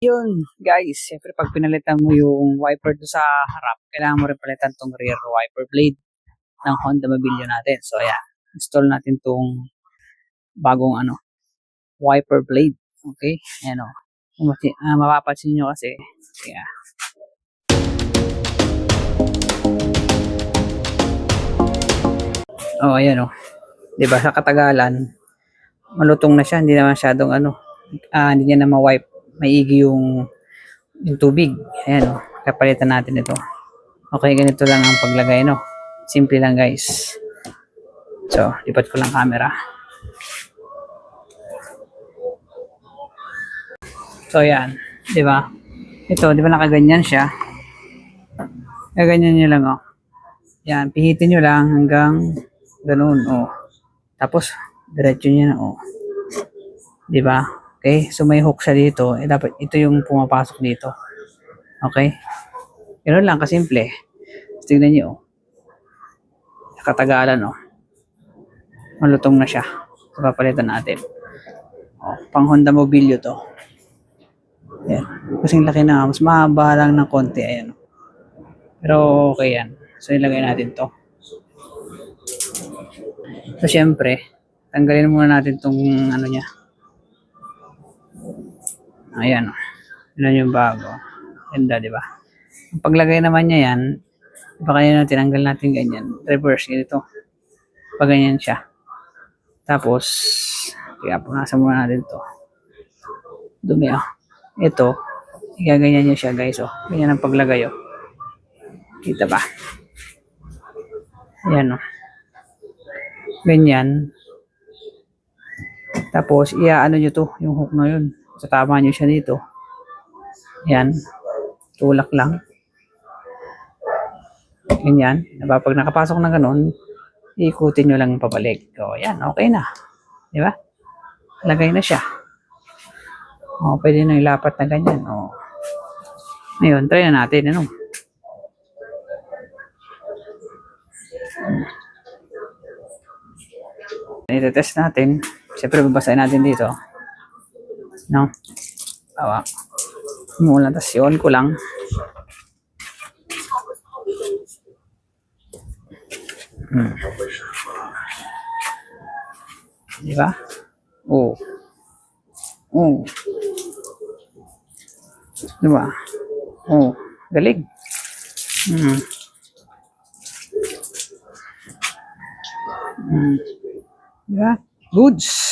Yun, guys, siyempre pag pinalitan mo yung wiper do sa harap, kailangan mo rin palitan tong rear wiper blade ng Honda Mobilio natin. So, ayan, install natin tong bagong wiper blade. Okay? Ayan o. Mapapansin nyo kasi, yeah. Oh, ayan o. Diba, sa katagalan, malutong na siya, hindi na masyadong hindi niya na ma-wipe, maigi yung tubig. Ayan o, kapalitan natin ito. Okay, ganito lang ang paglagay, no? Simple lang, guys. So, lipat ko lang camera. So, yan. Di ba? Ito, di ba nakaganyan siya? Ganyan nyo lang, oh. Yan, pihitin nyo lang hanggang ganun, oh. Tapos, diretso nyo na, oh. Di ba? Okay, so may hook siya dito. Dapat ito yung pumapasok dito. Okay? Ganun lang, kasimple. Tignan nyo, oh. Katagalan, oh. Malutong na siya. So, papalitan natin. Oh, pang Honda Mobilio to. Ayan. Kasing laki na. Mas mahaba lang ng konti. Ayan. Pero okay yan. So, ilagay natin to. So, syempre, tanggalin muna natin tong niya. Ayan. Yan yung bago. Ganda, di ba? Ang paglagay naman niya yan, baka yan tinanggal natin ganyan. Reverse, ganito. Pag ganyan siya. Tapos, kaya punasan muna natin to. Dumi, oh. Ito, igaganyan nyo siya, guys, oh. Ganyan ang paglagay, oh. Kita ba? Ayan, oh. Ganyan. Tapos, iaano nyo to, yung hook na yun. Tatama nyo siya dito. Ayan. Tulak lang. Ganyan. Pag nakapasok na ganun, ikutin nyo lang pabalik. O, ayan, okay na. Di ba? Lagay na siya. O, pwede na ilapat na ganyan. O. Ngayon, try na natin, ano? I-test natin. Siyempre, babasahin natin dito. No? Awa. Mula, tapos i-on ko lang. Di ba? Oh. Oh. Di ba? Oh. Galing. Di ba? Goods.